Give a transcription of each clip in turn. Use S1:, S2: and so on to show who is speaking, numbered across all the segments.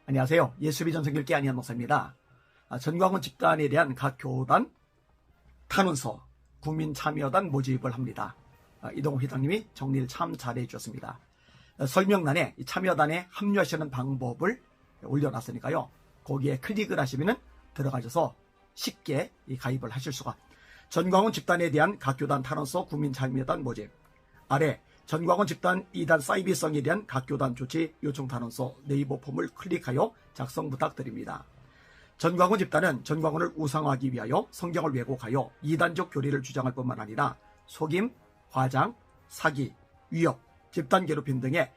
S1: 안녕하세요. 예수비 전성길계 안희한 목사입니다. 전광훈 집단에 대한 각 교단 탄원서 국민참여단 모집을 합니다. 이동호 회장님이 정리를 참 잘해 주셨습니다. 설명란에 참여단에 합류하시는 방법을 올려놨으니까요. 거기에 클릭을 하시면 들어가셔서 쉽게 가입을 하실 수가. 전광훈 집단에 대한 각 교단 탄원서 국민참여단 모집. 아래 전광훈 집단 2단 사이비성에 대한 각 교단 조치 요청 탄원서 네이버 폼을 클릭하여 작성 부탁드립니다. 전광훈 집단은 전광훈을 우상화하기 위하여 성경을 왜곡하여 이단적 교리를 주장할 뿐만 아니라 속임, 과장, 사기, 위협, 집단 괴롭힘 등의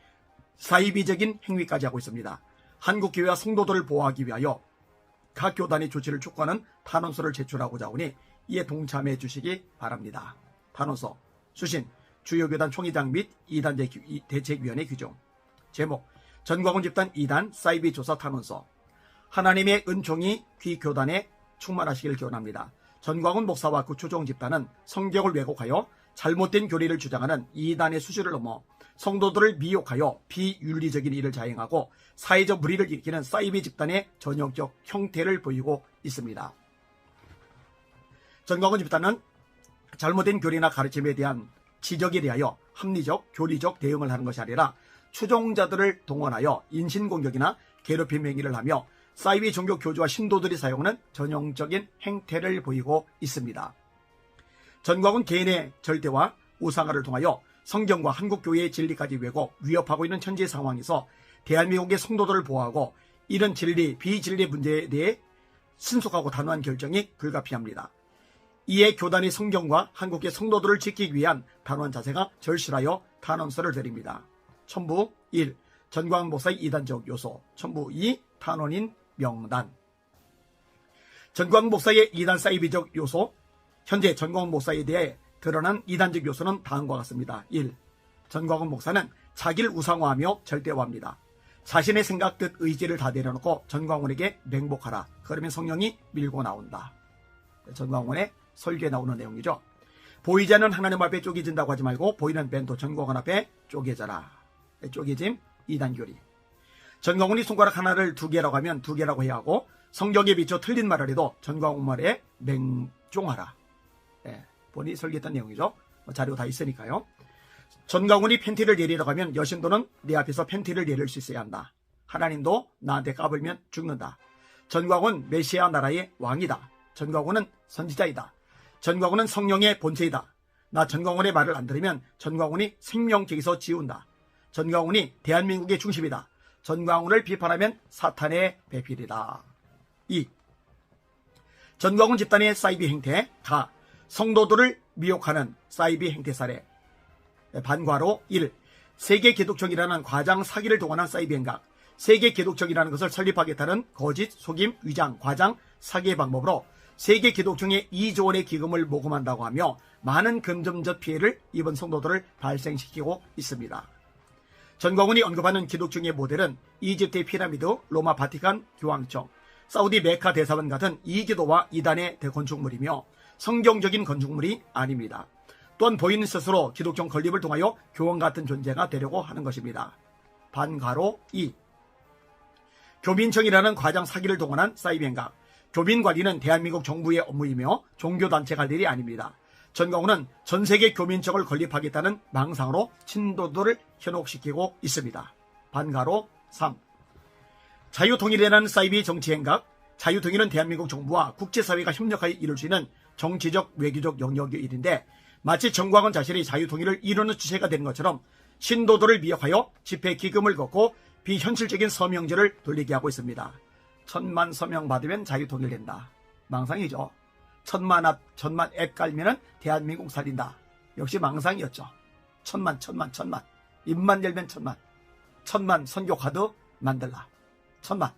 S1: 사이비적인 행위까지 하고 있습니다. 한국교회와 성도들을 보호하기 위하여 각 교단의 조치를 촉구하는 탄원서를 제출하고자 하오니 이에 동참해 주시기 바랍니다. 탄원서 수신 주요교단 총회장 및 2단 대책위원회 규정. 제목 전광훈 집단 2단 사이비 조사 탄원서. 하나님의 은총이 귀 교단에 충만하시길 기원합니다. 전광훈 목사와 그 추종 집단은 성경을 왜곡하여 잘못된 교리를 주장하는 2단의 수준을 넘어 성도들을 미혹하여 비윤리적인 일을 자행하고 사회적 물의를 일으키는 사이비 집단의 전형적 형태를 보이고 있습니다. 전광훈 집단은 잘못된 교리나 가르침에 대한 지적에 대하여 합리적, 교리적 대응을 하는 것이 아니라 추종자들을 동원하여 인신공격이나 괴롭힘 행위를 하며 사이비 종교 교주와 신도들이 사용하는 전형적인 행태를 보이고 있습니다. 전광훈 개인의 절대와 우상화를 통하여 성경과 한국교회의 진리까지 왜곡, 위협하고 있는 현재 상황에서 대한민국의 성도들을 보호하고 이런 진리, 비진리 문제에 대해 신속하고 단호한 결정이 불가피합니다. 이에 교단이 성경과 한국의 성도들을 지키기 위한 단호한 자세가 절실하여 탄원서를 드립니다. 첨부 1. 전광훈 목사의 이단적 요소. 첨부 2. 탄원인 명단. 전광훈 목사의 이단 사이비적 요소. 현재 전광훈 목사에 대해 드러난 이단적 요소는 다음과 같습니다. 1. 전광훈 목사는 자기를 우상화하며 절대화합니다. 자신의 생각, 뜻, 의지를 다 내려놓고 전광훈에게 맹복하라. 그러면 성령이 밀고 나온다. 전광훈의 설교에 나오는 내용이죠. 보이지 않는 하나님 앞에 쪼개진다고 하지 말고 보이는 벤토 전광훈 앞에 쪼개져라. 쪼개짐 2단 교리. 전광훈이 손가락 하나를 2개라고 하면 2개라고 해야 하고 성경에 비춰 틀린 말을 해도 전광훈 말에 맹종하라. 본인이 설계했던 내용이죠. 자료 다 있으니까요. 전광훈이 팬티를 내리라고 하면 여신도는 내 앞에서 팬티를 내릴 수 있어야 한다. 하나님도 나한테 까불면 죽는다. 전광훈 메시아 나라의 왕이다. 전광훈은 선지자이다. 전광훈은 성령의 본체이다. 나 전광훈의 말을 안 들으면 전광훈이 생명책에서 지운다. 전광훈이 대한민국의 중심이다. 전광훈을 비판하면 사탄의 배필이다. 2. 전광훈 집단의 사이비 행태. 가. 성도들을 미혹하는 사이비 행태 사례. 반과로 1. 세계 기독정이라는 과장 사기를 동원한 사이비 행각. 세계 기독정이라는 것을 설립하겠다는 거짓, 속임, 위장, 과장, 사기의 방법으로 세계 기독정의 2조 원의 기금을 모금한다고 하며 많은 금전적 피해를 입은 성도들을 발생시키고 있습니다. 전광훈이 언급하는 기독정의 모델은 이집트의 피라미드, 로마 바티칸 교황청, 사우디 메카 대사관 같은 이기도와 이단의 대건축물이며 성경적인 건축물이 아닙니다. 또한 본인 스스로 기독정 건립을 통하여 교황 같은 존재가 되려고 하는 것입니다. 반가로 2. 교민청이라는 과장 사기를 동원한 사이비 행각. 교민 관리는 대한민국 정부의 업무이며 종교단체 갈 일이 아닙니다. 전광훈은 전세계 교민청을 건립하겠다는 망상으로 신도들을 현혹시키고 있습니다. 반가로 3. 자유통일이라는 사이비 정치행각. 자유통일은 대한민국 정부와 국제사회가 협력하여 이룰 수 있는 정치적, 외교적 영역의 일인데 마치 전광훈 자신이 자유통일을 이루는 주체가 되는 것처럼 신도들을 미혹하여 집회 기금을 걷고 비현실적인 서명제를 돌리게 하고 있습니다. 1000만 서명 받으면 자유통일 된다. 망상이죠. 1000만 앱 깔면은 대한민국 살린다. 역시 망상이었죠. 1000만. 입만 열면 1000만. 1000만 선교 카드 만들라. 1000만.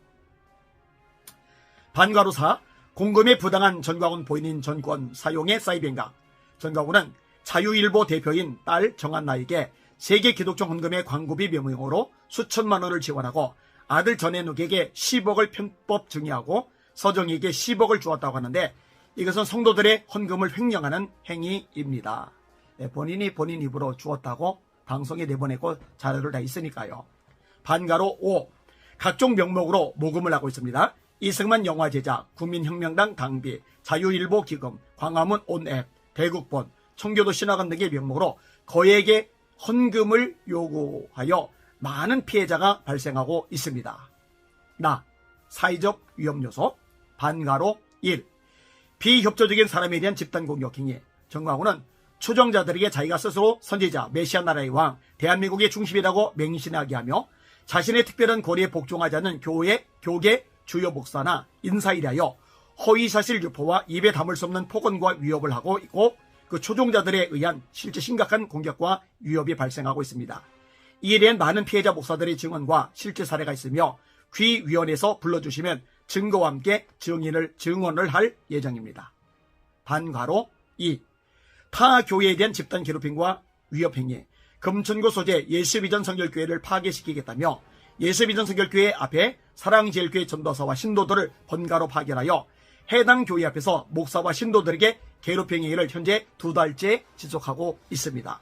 S1: 반가로 4. 공금에 부당한 전광훈 본인 전권 사용의 사이비 행각. 전광훈은 자유일보 대표인 딸 정한나에게 세계 기독정 헌금의 광고비 명목으로 수천만 원을 지원하고 아들 전해누에게 10억을 편법 증여하고 서정희에게 10억을 주었다고 하는데 이것은 성도들의 헌금을 횡령하는 행위입니다. 본인이 본인 입으로 주었다고 방송에 내보내고 자료를 다 있으니까요. 반가로 5. 각종 명목으로 모금을 하고 있습니다. 이승만 영화제작, 국민혁명당 당비, 자유일보 기금, 광화문 온앱, 대국본, 청교도 신화관 등의 명목으로 거액의 헌금을 요구하여 많은 피해자가 발생하고 있습니다. 사회적 위험요소 반가로 1. 비협조적인 사람에 대한 집단공격 행위. 정광훈은 추종자들에게 자기가 스스로 선지자, 메시아 나라의 왕, 대한민국의 중심이라고 맹신하게 하며 자신의 특별한 권위에 복종하지 않는 교계 주요 목사나 인사에 대하여 허위사실 유포와 입에 담을 수 없는 폭언과 위협을 하고 있고 그 추종자들에 의한 실제 심각한 공격과 위협이 발생하고 있습니다. 이에 대한 많은 피해자 목사들의 증언과 실제 사례가 있으며 귀위원회에서 불러주시면 증거와 함께 증언을 할 예정입니다. 반괄호 2. 타 교회에 대한 집단 괴롭힘과 위협행위. 금천구 소재 예수비전 성결교회를 파괴시키겠다며 예수비전 성결교회 앞에 사랑제일교회 전도사와 신도들을 번가로 파견하여 해당 교회 앞에서 목사와 신도들에게 괴롭힘 행위를 현재 2달째 지속하고 있습니다.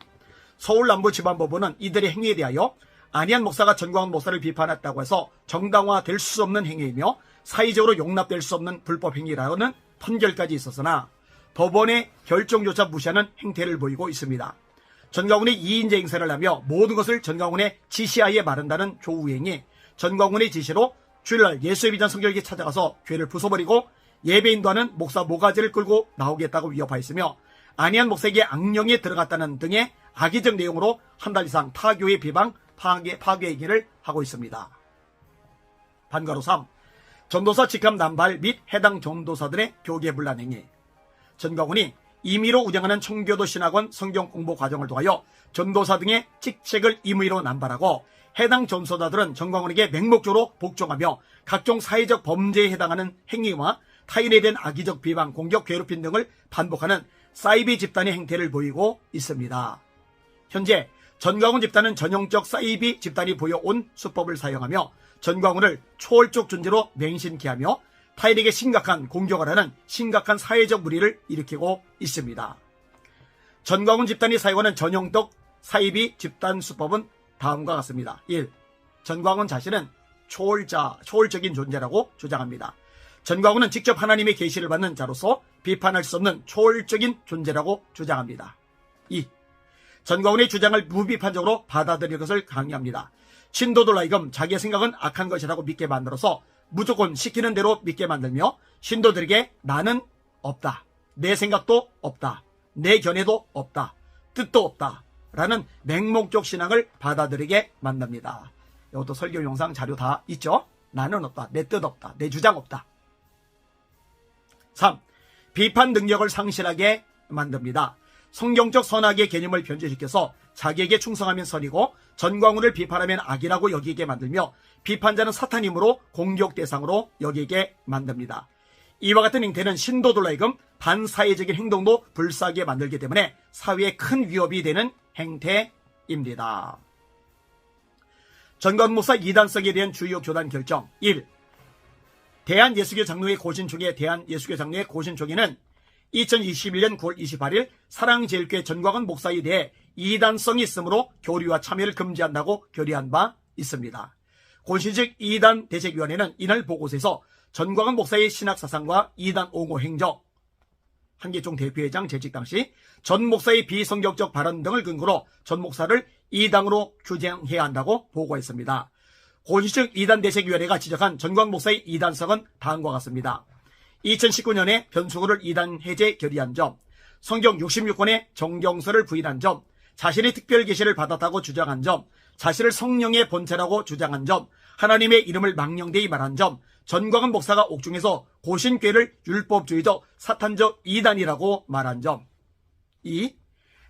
S1: 서울남부지방법원은 이들의 행위에 대하여 안희한 목사가 전광훈 목사를 비판했다고 해서 정당화될 수 없는 행위이며 사회적으로 용납될 수 없는 불법 행위라는 판결까지 있었으나 법원의 결정조차 무시하는 행태를 보이고 있습니다. 전광훈이 이인제 행세를 하며 모든 것을 전광훈의 지시하에 마련다는 조우행이 전광훈의 지시로 주일날 예수비전 성결교에 찾아가서 교회를 부숴버리고 예배인도 하는 목사 모가지를 끌고 나오겠다고 위협하였으며 안희한 목사에게 악령이 들어갔다는 등의 악의적 내용으로 한 달 이상 타교회 비방 파괴 행위를 하고 있습니다. 반가로 3. 전도사 직함 남발 및 해당 전도사들의 교계분란 행위. 전광훈이 임의로 운영하는 청교도 신학원 성경 공부 과정을 통하여 전도사 등의 직책을 임의로 남발하고 해당 전도사들은 전광훈에게 맹목적으로 복종하며 각종 사회적 범죄에 해당하는 행위와 타인에 대한 악의적 비방, 공격, 괴롭힘 등을 반복하는 사이비 집단의 행태를 보이고 있습니다. 현재 전광훈 집단은 전형적 사이비 집단이 보여온 수법을 사용하며 전광훈을 초월적 존재로 맹신케 하며 타인에게 심각한 공격을 하는 심각한 사회적 무리를 일으키고 있습니다. 전광훈 집단이 사용하는 전형적 사이비 집단 수법은 다음과 같습니다. 1. 전광훈 자신은 초월적인 존재라고 주장합니다. 전광훈은 직접 하나님의 계시를 받는 자로서 비판할 수 없는 초월적인 존재라고 주장합니다. 2. 전광훈의 주장을 무비판적으로 받아들일 것을 강요합니다. 신도들 하여금 자기의 생각은 악한 것이라고 믿게 만들어서 무조건 시키는 대로 믿게 만들며 신도들에게 나는 없다, 내 생각도 없다, 내 견해도 없다, 뜻도 없다 라는 맹목적 신앙을 받아들이게 만듭니다. 이것도 설교 영상 자료 다 있죠? 나는 없다, 내 뜻 없다, 내 주장 없다. 3. 비판 능력을 상실하게 만듭니다. 성경적 선악의 개념을 변질시켜서 자기에게 충성하면 선이고 전광훈을 비판하면 악이라고 여기게 만들며 비판자는 사탄임으로 공격 대상으로 여기게 만듭니다. 이와 같은 행태는 신도들로 하여금 반사회적인 행동도 불사하게 만들기 때문에 사회에 큰 위협이 되는 행태입니다. 전광훈 목사 이단성에 대한 주요 교단 결정. 1. 대한예수교 장로회 고신총회 대한예수교 장로회 고신총회는 2021년 9월 28일 사랑제일교회 전광훈 목사에 대해 이단성이 있으므로 교류와 참여를 금지한다고 결의한 바 있습니다. 고신식 이단 대책위원회는 이날 보고서에서 전광훈 목사의 신학사상과 이단 옹호 행적, 한계총 대표회장 재직 당시 전 목사의 비성경적 발언 등을 근거로 전 목사를 이단으로 규정해야 한다고 보고했습니다. 고신식 이단 대책위원회가 지적한 전광훈 목사의 이단성은 다음과 같습니다. 2019년에 변수구를 이단 해제 결의한 점, 성경 66권의 정경서를 부인한 점, 자신의 특별 계시를 받았다고 주장한 점, 자신을 성령의 본체라고 주장한 점, 하나님의 이름을 망령되이 말한 점, 전광훈 목사가 옥중에서 고신교회를 율법주의적 사탄적 이단이라고 말한 점. 2.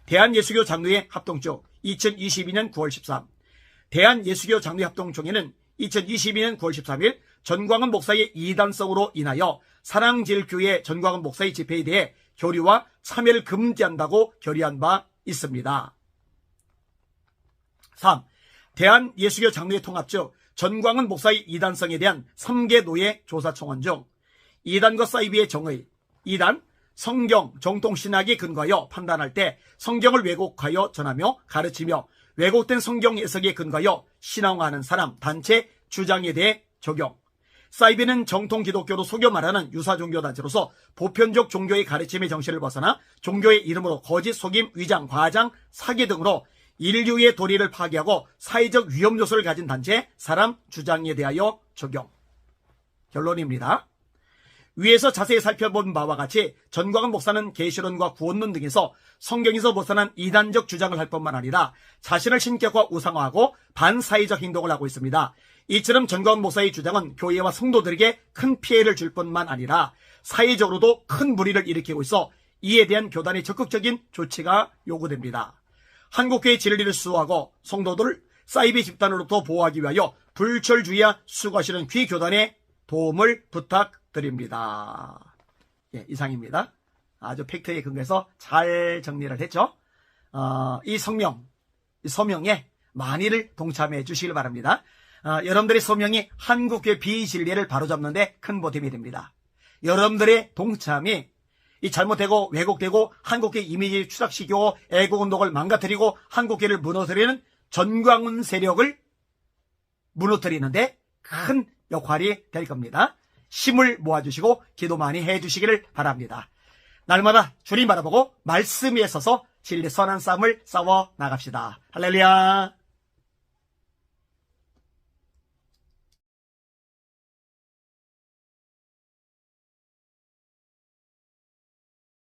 S1: 대한예수교 장로회 합동조 2022년 9월 13. 대한예수교 장로회 합동총회는 2022년 9월 13일 전광훈 목사의 이단성으로 인하여 사랑제일교회 전광훈 목사의 집회에 대해 교류와 참여를 금지한다고 결의한 바 있습니다. 3. 대한예수교 장로회 통합적 전광훈 목사의 이단성에 대한 3개 노예 조사청원 중 이단과 사이비의 정의. 2단 성경 정통신학에 근거하여 판단할 때 성경을 왜곡하여 전하며 가르치며 왜곡된 성경 해석에 근거하여 신앙화하는 사람 단체 주장에 대해 적용. 사이비는 정통 기독교로 속여 말하는 유사 종교단체로서 보편적 종교의 가르침의 정신을 벗어나 종교의 이름으로 거짓, 속임, 위장, 과장, 사기 등으로 인류의 도리를 파괴하고 사회적 위험 요소를 가진 단체, 사람, 주장에 대하여 적용. 결론입니다. 위에서 자세히 살펴본 바와 같이 전광훈 목사는 계시론과 구원론 등에서 성경에서 벗어난 이단적 주장을 할 뿐만 아니라 자신을 신격화 우상화하고 반사회적 행동을 하고 있습니다. 이처럼 전광훈 목사의 주장은 교회와 성도들에게 큰 피해를 줄 뿐만 아니라 사회적으로도 큰 무리를 일으키고 있어 이에 대한 교단의 적극적인 조치가 요구됩니다. 한국교회의 진리를 수호하고 성도들을 사이비 집단으로부터 보호하기 위하여 불철주의와 수고하시는 귀교단의 도움을 부탁드립니다. 예, 이상입니다. 아주 팩트에 근거해서 잘 정리를 했죠. 이 서명에 많이들 동참해 주시길 바랍니다. 여러분들의 서명이 한국교회 비진리를 바로잡는 데 큰 보탬이 됩니다. 여러분들의 동참이 이 잘못되고 왜곡되고 한국교회 이미지 추락시키고 애국운동을 망가뜨리고 한국교회를 무너뜨리는 전광훈 세력을 무너뜨리는데 큰 역할이 될 겁니다. 힘을 모아주시고 기도 많이 해주시기를 바랍니다. 날마다 주님 바라보고 말씀 위에 서서 진리 선한 싸움을 싸워 나갑시다. 할렐루야.